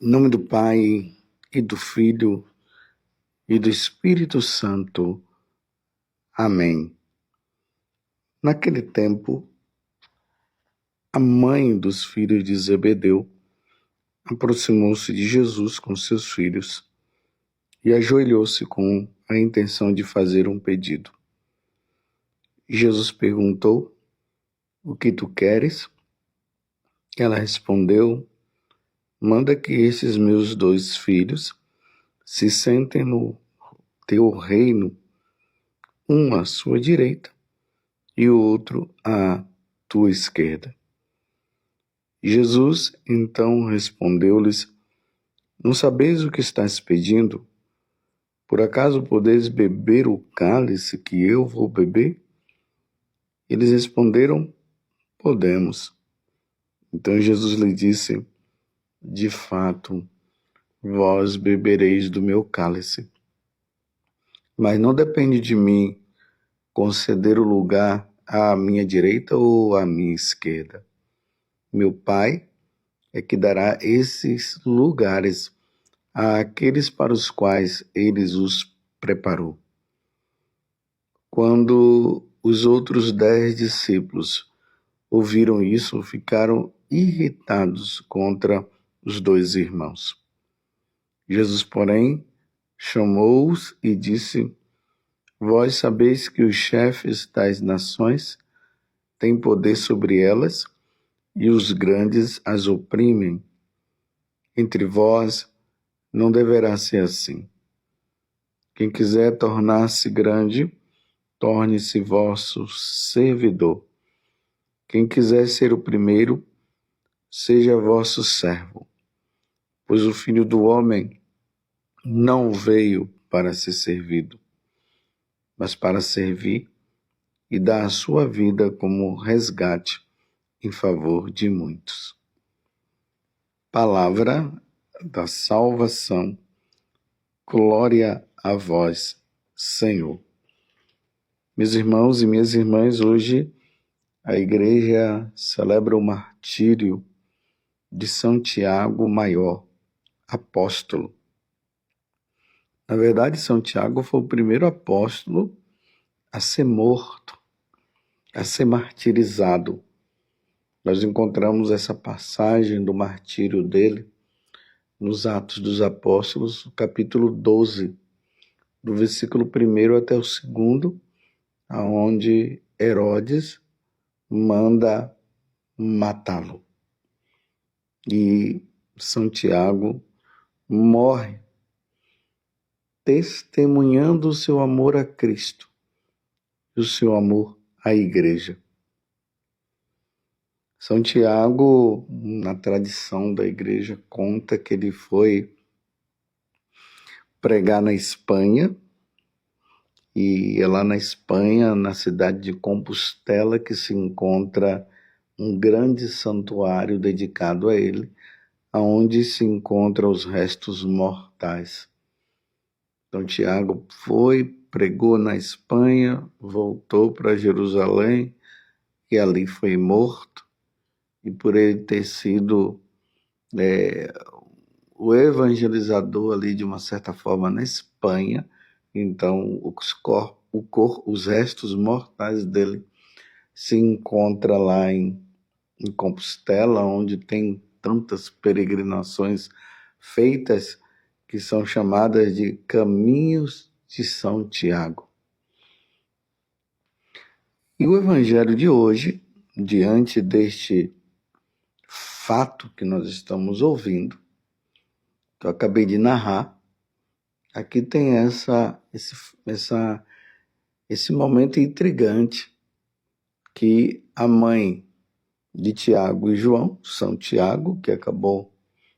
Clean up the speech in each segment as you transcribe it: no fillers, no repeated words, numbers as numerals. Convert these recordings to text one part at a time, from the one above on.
Em nome do Pai, e do Filho, e do Espírito Santo. Amém. Naquele tempo, a mãe dos filhos de Zebedeu aproximou-se de Jesus com seus filhos e ajoelhou-se com a intenção de fazer um pedido. Jesus perguntou: "O que tu queres?" Ela respondeu: "Manda que esses meus 2 filhos se sentem no teu reino, um à sua direita e o outro à tua esquerda." Jesus então respondeu-lhes: "Não sabeis o que estáis pedindo? Por acaso podeis beber o cálice que eu vou beber?" Eles responderam: "Podemos." Então Jesus lhe disse: "De fato, vós bebereis do meu cálice, mas não depende de mim conceder o lugar à minha direita ou à minha esquerda. Meu Pai é que dará esses lugares àqueles para os quais ele os preparou." Quando os outros 10 discípulos ouviram isso, ficaram irritados contra os 2 irmãos. Jesus, porém, chamou-os e disse: "Vós sabeis que os chefes das nações têm poder sobre elas e os grandes as oprimem. Entre vós não deverá ser assim. Quem quiser tornar-se grande, torne-se vosso servidor. Quem quiser ser o primeiro, seja vosso servo. Pois o Filho do Homem não veio para ser servido, mas para servir e dar a sua vida como resgate em favor de muitos." Palavra da salvação. Glória a vós, Senhor. Meus irmãos e minhas irmãs, hoje a igreja celebra o martírio de São Tiago Maior, apóstolo. Na verdade, São Tiago foi o primeiro apóstolo a ser morto, a ser martirizado. Nós encontramos essa passagem do martírio dele nos Atos dos Apóstolos, capítulo 12, do versículo 1 até o 2, aonde Herodes manda matá-lo. E São Tiago morre testemunhando o seu amor a Cristo e o seu amor à igreja. São Tiago, na tradição da igreja, conta que ele foi pregar na Espanha, e é lá na Espanha, na cidade de Compostela, que se encontra um grande santuário dedicado a ele, onde se encontram os restos mortais. Então Tiago foi, pregou na Espanha, voltou para Jerusalém e ali foi morto. E por ele ter sido o evangelizador ali de uma certa forma na Espanha, então os restos mortais dele se encontram lá em Compostela, onde tem tantas peregrinações feitas que são chamadas de Caminhos de São Tiago. E o evangelho de hoje, diante deste fato que nós estamos ouvindo, que eu acabei de narrar, aqui tem esse momento intrigante que a mãe de Tiago e João, São Tiago, que acabou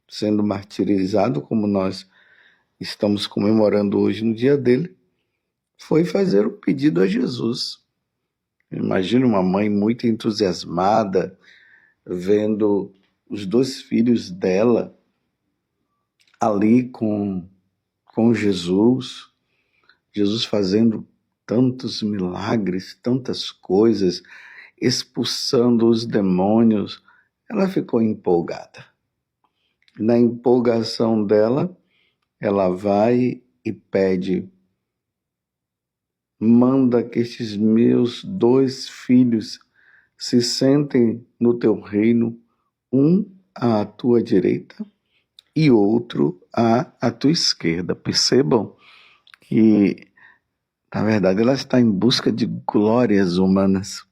sendo martirizado, como nós estamos comemorando hoje no dia dele, foi fazer o pedido a Jesus. Imagina uma mãe muito entusiasmada, vendo os 2 filhos dela ali com Jesus fazendo tantos milagres, tantas coisas, expulsando os demônios. Ela ficou empolgada. Na empolgação dela, ela vai e pede: manda que estes meus 2 filhos se sentem no teu reino, um à tua direita e outro à tua esquerda. Percebam que, na verdade, ela está em busca de glórias humanas.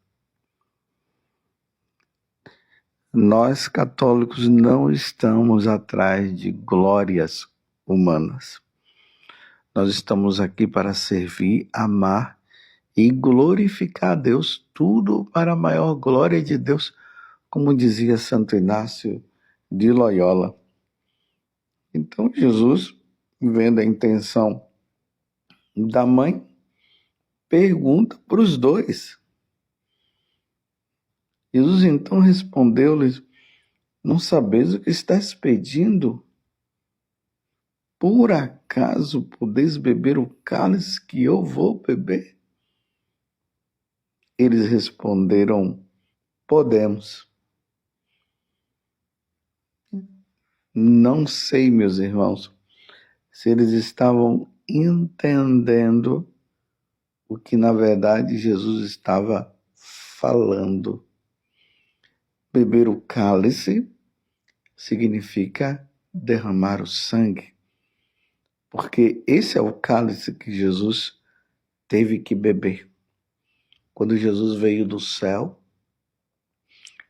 Nós, católicos, não estamos atrás de glórias humanas. Nós estamos aqui para servir, amar e glorificar a Deus, tudo para a maior glória de Deus, como dizia Santo Inácio de Loyola. Então, Jesus, vendo a intenção da mãe, pergunta para os 2. Jesus então respondeu-lhes: não sabeis o que estás pedindo? Por acaso podeis beber o cálice que eu vou beber? Eles responderam: podemos. Não sei, meus irmãos, se eles estavam entendendo o que na verdade Jesus estava falando. Beber o cálice significa derramar o sangue, porque esse é o cálice que Jesus teve que beber. Quando Jesus veio do céu,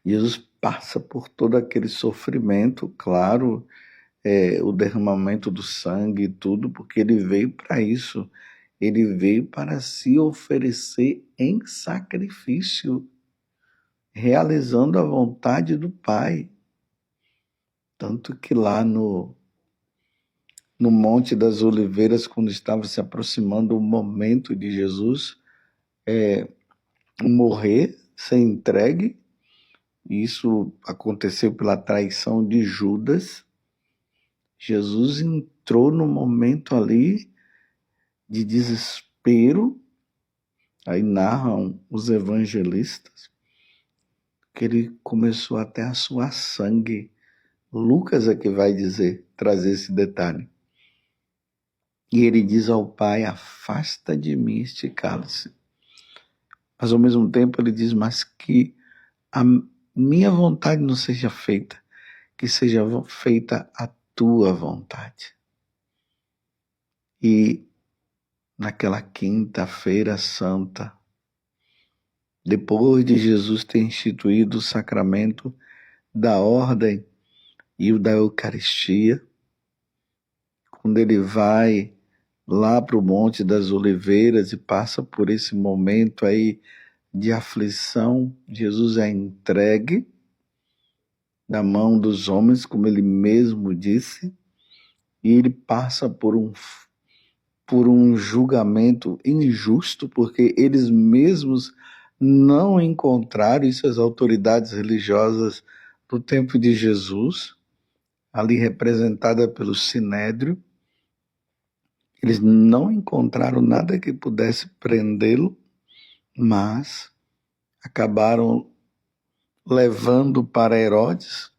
Jesus passa por todo aquele sofrimento, claro, o derramamento do sangue e tudo, porque ele veio para isso. Ele veio para se oferecer em sacrifício, realizando a vontade do Pai. Tanto que lá no Monte das Oliveiras, quando estava se aproximando o momento de Jesus morrer, ser entregue, isso aconteceu pela traição de Judas. Jesus entrou no momento ali de desespero. Aí narram os evangelistas que ele começou até a suar sangue. Lucas é que vai trazer esse detalhe. E ele diz ao Pai: afasta de mim este cálice. Mas ao mesmo tempo ele diz: mas que a minha vontade não seja feita, que seja feita a tua vontade. E naquela quinta-feira santa, depois de Jesus ter instituído o sacramento da ordem e o da Eucaristia, quando ele vai lá para o Monte das Oliveiras e passa por esse momento aí de aflição, Jesus é entregue na mão dos homens, como ele mesmo disse, e ele passa por um julgamento injusto, porque eles mesmos não encontraram, isso as autoridades religiosas do tempo de Jesus, ali representada pelo Sinédrio, eles não encontraram nada que pudesse prendê-lo, mas acabaram levando para Herodes,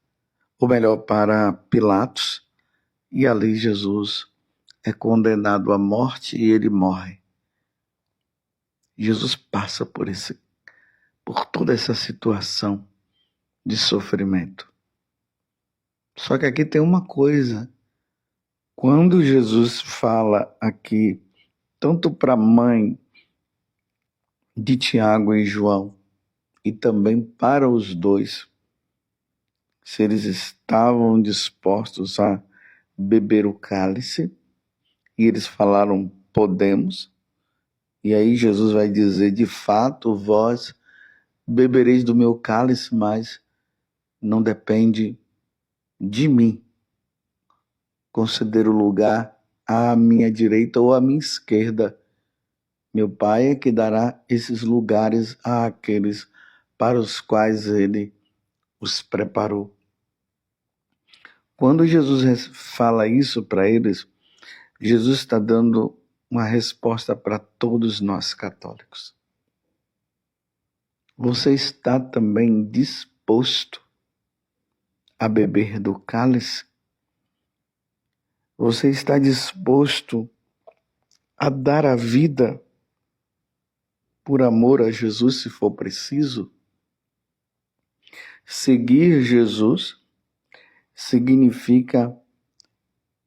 ou melhor, para Pilatos, e ali Jesus é condenado à morte e ele morre. Jesus passa por toda essa situação de sofrimento. Só que aqui tem uma coisa. Quando Jesus fala aqui, tanto para a mãe de Tiago e João, e também para os 2, se eles estavam dispostos a beber o cálice, e eles falaram: podemos. E aí Jesus vai dizer: de fato, vós bebereis do meu cálice, mas não depende de mim conceder o lugar à minha direita ou à minha esquerda. Meu Pai é que dará esses lugares àqueles para os quais ele os preparou. Quando Jesus fala isso para eles, Jesus está dando uma resposta para todos nós católicos. Você está também disposto a beber do cálice? Você está disposto a dar a vida por amor a Jesus, se for preciso? Seguir Jesus significa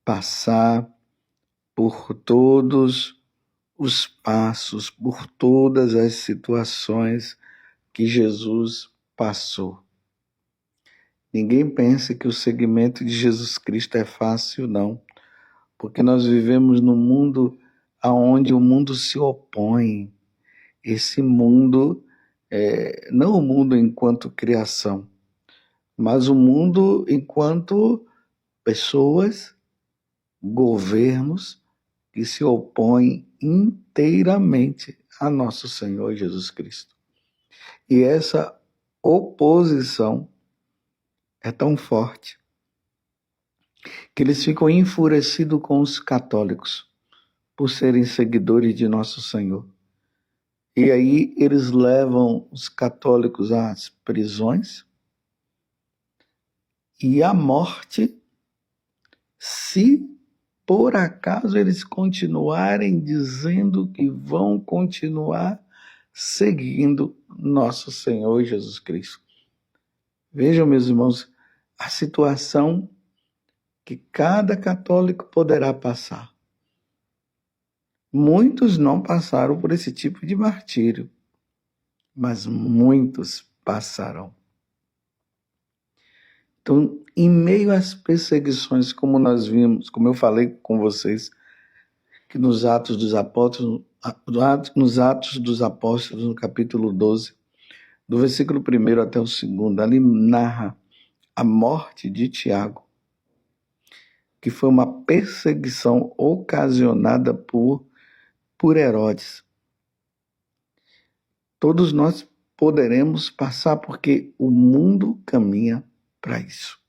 passar por todos os passos, por todas as situações que Jesus passou. Ninguém pense que o seguimento de Jesus Cristo é fácil, não. Porque nós vivemos num mundo onde o mundo se opõe. Esse mundo, não o mundo enquanto criação, mas o mundo enquanto pessoas, governos que se opõem inteiramente a nosso Senhor Jesus Cristo. E essa oposição é tão forte que eles ficam enfurecidos com os católicos por serem seguidores de nosso Senhor. E aí eles levam os católicos às prisões e à morte, se por acaso eles continuarem dizendo que vão continuar seguindo nosso Senhor Jesus Cristo. Vejam, meus irmãos, a situação que cada católico poderá passar. Muitos não passaram por esse tipo de martírio, mas muitos passarão. Então, em meio às perseguições, como nós vimos, como eu falei com vocês, que nos Atos dos Apóstolos, no capítulo 12, do versículo 1 até o 2, ali narra a morte de Tiago, que foi uma perseguição ocasionada por Herodes. Todos nós poderemos passar porque o mundo caminha para isso.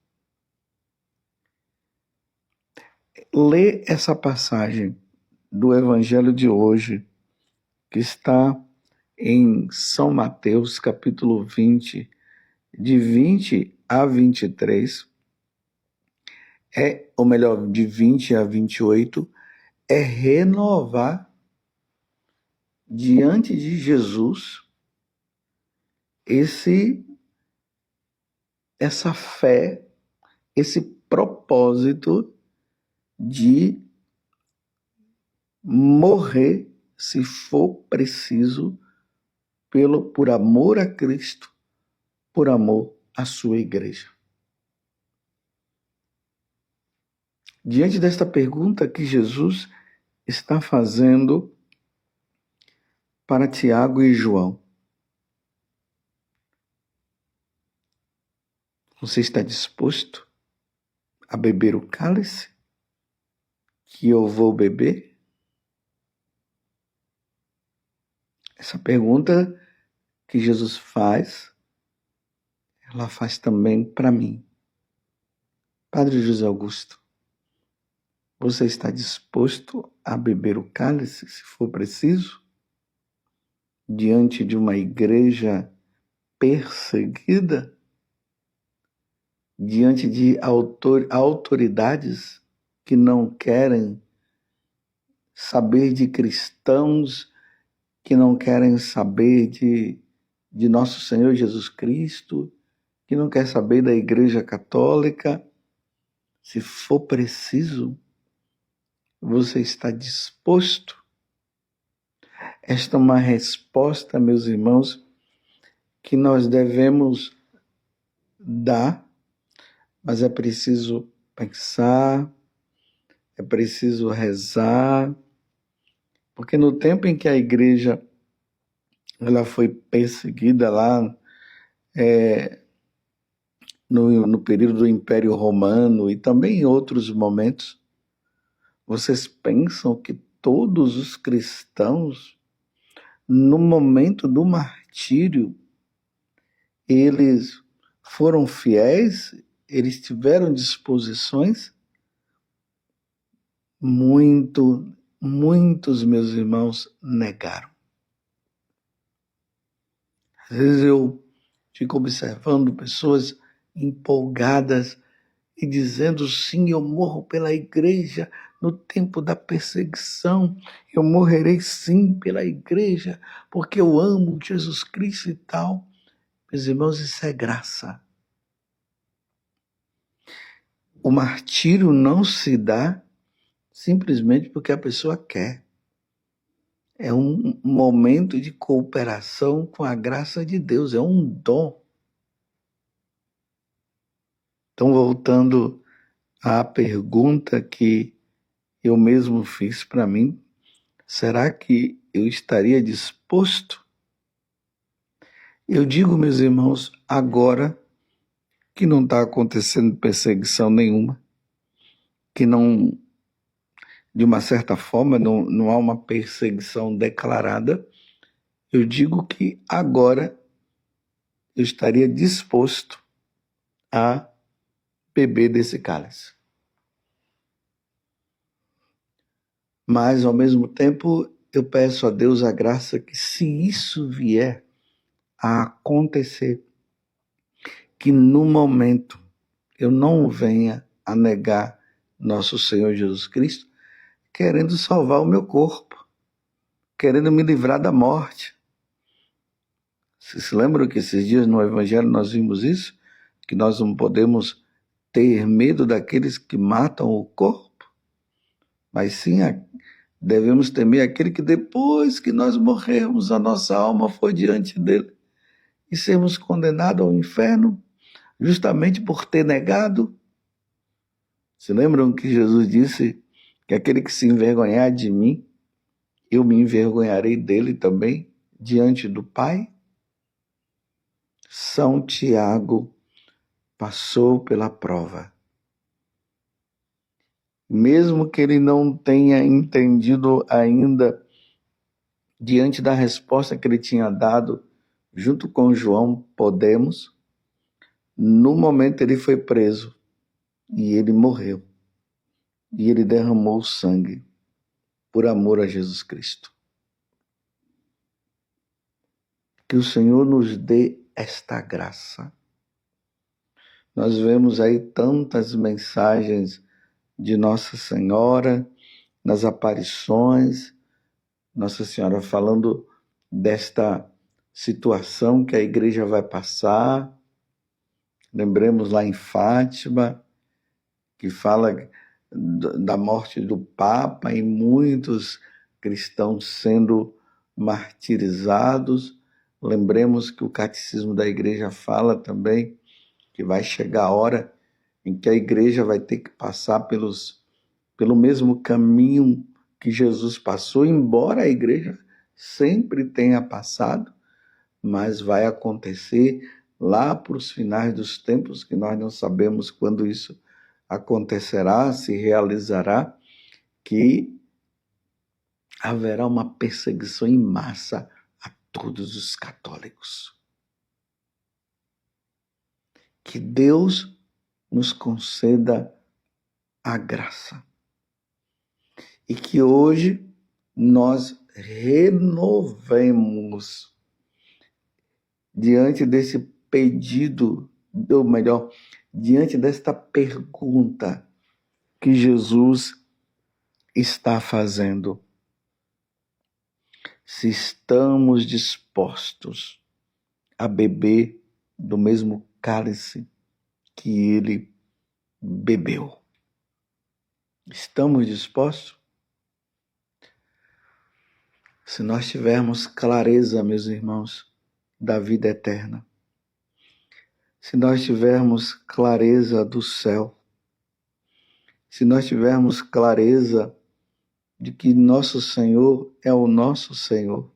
Lê essa passagem do Evangelho de hoje, que está em São Mateus, capítulo 20, de 20 a 23, ou melhor, de 20 a 28, é renovar diante de Jesus essa fé, esse propósito de morrer, se for preciso, por amor a Cristo, por amor à sua igreja. Diante desta pergunta que Jesus está fazendo para Tiago e João, você está disposto a beber o cálice que eu vou beber? Essa pergunta que Jesus faz, ela faz também para mim. Padre José Augusto, você está disposto a beber o cálice, se for preciso, diante de uma igreja perseguida, diante de autoridades que não querem saber de cristãos, que não querem saber de nosso Senhor Jesus Cristo, que não quer saber da Igreja Católica? Se for preciso, você está disposto? Esta é uma resposta, meus irmãos, que nós devemos dar, mas é preciso pensar, é preciso rezar, porque no tempo em que a igreja ela foi perseguida lá, no período do Império Romano e também em outros momentos, vocês pensam que todos os cristãos, no momento do martírio, eles foram fiéis? Eles tiveram disposições? Muitos meus irmãos negaram. Às vezes eu fico observando pessoas empolgadas e dizendo: sim, eu morro pela igreja no tempo da perseguição, eu morrerei sim pela igreja, porque eu amo Jesus Cristo e tal. Meus irmãos, isso é graça. O martírio não se dá simplesmente porque a pessoa quer. É um momento de cooperação com a graça de Deus, é um dom. Então, voltando à pergunta que eu mesmo fiz para mim, será que eu estaria disposto? Eu digo, meus irmãos, agora que não está acontecendo perseguição nenhuma, que não, de uma certa forma, não há uma perseguição declarada, eu digo que agora eu estaria disposto a beber desse cálice. Mas, ao mesmo tempo, eu peço a Deus a graça que, se isso vier a acontecer, que no momento eu não venha a negar nosso Senhor Jesus Cristo, querendo salvar o meu corpo, querendo me livrar da morte. Vocês se lembram que esses dias no Evangelho nós vimos isso? Que nós não podemos ter medo daqueles que matam o corpo, mas sim devemos temer aquele que depois que nós morrermos, a nossa alma foi diante dele e sermos condenados ao inferno justamente por ter negado. Se lembram que Jesus disse que aquele que se envergonhar de mim, eu me envergonharei dele também diante do Pai? São Tiago passou pela prova. Mesmo que ele não tenha entendido ainda, diante da resposta que ele tinha dado, junto com João, podemos, no momento ele foi preso e ele morreu. E ele derramou sangue por amor a Jesus Cristo. Que o Senhor nos dê esta graça. Nós vemos aí tantas mensagens de Nossa Senhora nas aparições, Nossa Senhora falando desta situação que a igreja vai passar. Lembremos lá em Fátima, que fala da morte do Papa e muitos cristãos sendo martirizados. Lembremos que o Catecismo da Igreja fala também que vai chegar a hora em que a igreja vai ter que passar pelo mesmo caminho que Jesus passou, embora a igreja sempre tenha passado, mas vai acontecer lá para os finais dos tempos, que nós não sabemos quando isso acontecerá, se realizará, que haverá uma perseguição em massa a todos os católicos. Que Deus nos conceda a graça e que hoje nós renovemos diante desse pedido, ou melhor, diante desta pergunta que Jesus está fazendo. Se estamos dispostos a beber do mesmo cálice que ele bebeu. Estamos dispostos? Se nós tivermos clareza, meus irmãos, da vida eterna, se nós tivermos clareza do céu, se nós tivermos clareza de que nosso Senhor é o nosso Senhor,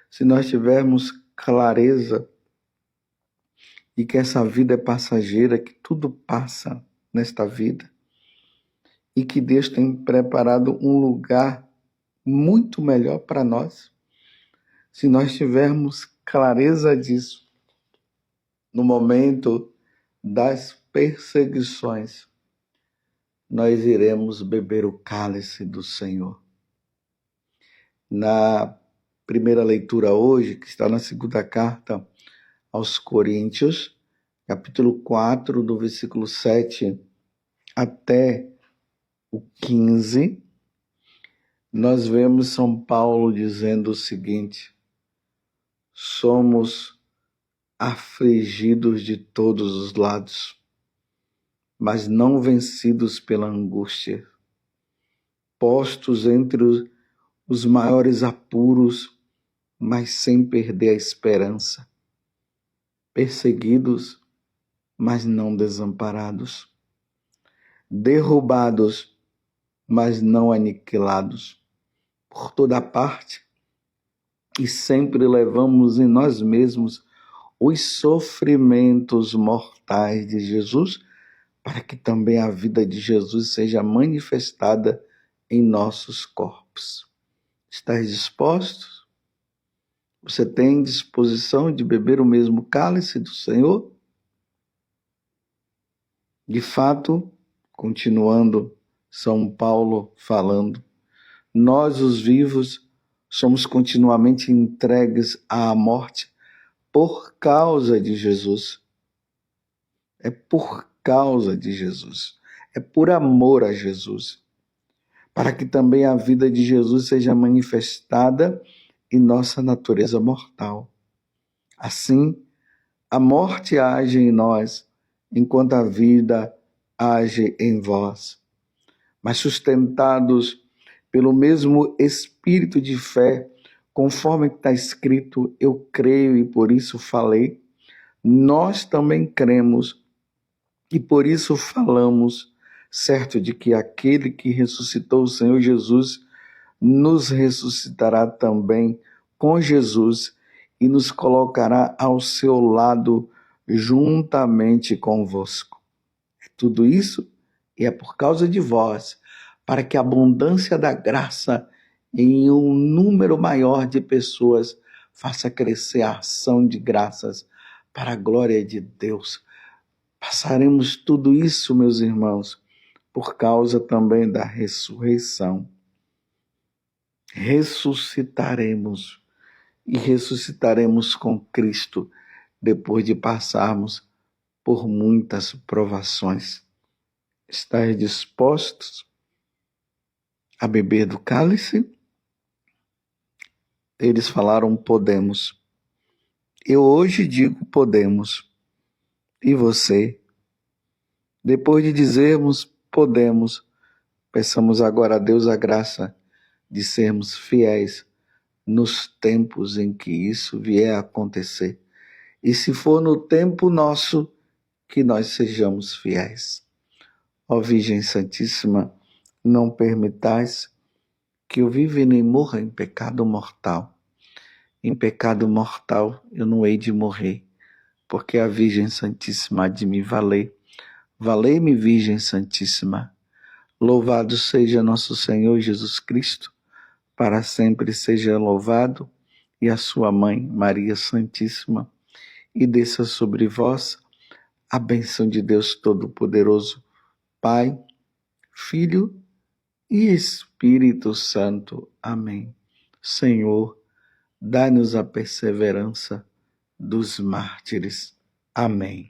se nós tivermos clareza de que essa vida é passageira, que tudo passa nesta vida, e que Deus tem preparado um lugar muito melhor para nós, se nós tivermos clareza disso, no momento das perseguições, nós iremos beber o cálice do Senhor. Na primeira leitura hoje, que está na segunda carta aos Coríntios, capítulo 4, do versículo 7 até o 15, nós vemos São Paulo dizendo o seguinte: somos afligidos de todos os lados, mas não vencidos pela angústia, postos entre os maiores apuros, mas sem perder a esperança, perseguidos, mas não desamparados, derrubados, mas não aniquilados, por toda parte, e sempre levamos em nós mesmos os sofrimentos mortais de Jesus, para que também a vida de Jesus seja manifestada em nossos corpos. Estais dispostos? Você tem disposição de beber o mesmo cálice do Senhor? De fato, continuando São Paulo falando, nós, os vivos, somos continuamente entregues à morte por causa de Jesus. É por causa de Jesus. É por amor a Jesus. Para que também a vida de Jesus seja manifestada em nossa natureza mortal. Assim, a morte age em nós, enquanto a vida age em vós. Mas sustentados pelo mesmo espírito de fé, conforme está escrito, eu creio e por isso falei, nós também cremos e por isso falamos, certo de que aquele que ressuscitou o Senhor Jesus nos ressuscitará também com Jesus e nos colocará ao seu lado juntamente convosco. Tudo isso é por causa de vós, para que a abundância da graça em um número maior de pessoas faça crescer a ação de graças para a glória de Deus. Passaremos tudo isso, meus irmãos, por causa também da ressurreição. Ressuscitaremos e ressuscitaremos com Cristo depois de passarmos por muitas provações. Estais dispostos a beber do cálice? Eles falaram, podemos. Eu hoje digo, podemos. E você? Depois de dizermos, podemos, peçamos agora a Deus a graça de sermos fiéis nos tempos em que isso vier a acontecer. E se for no tempo nosso, que nós sejamos fiéis. Ó Virgem Santíssima, não permitais que eu viva e nem morra em pecado mortal. Em pecado mortal eu não hei de morrer, porque a Virgem Santíssima há de me valer. Valei-me, Virgem Santíssima. Louvado seja nosso Senhor Jesus Cristo, para sempre seja louvado, e a sua mãe, Maria Santíssima, e desça sobre vós a bênção de Deus Todo-Poderoso, Pai, Filho e Espírito Santo. Amém. Senhor, dai-nos a perseverança dos mártires. Amém.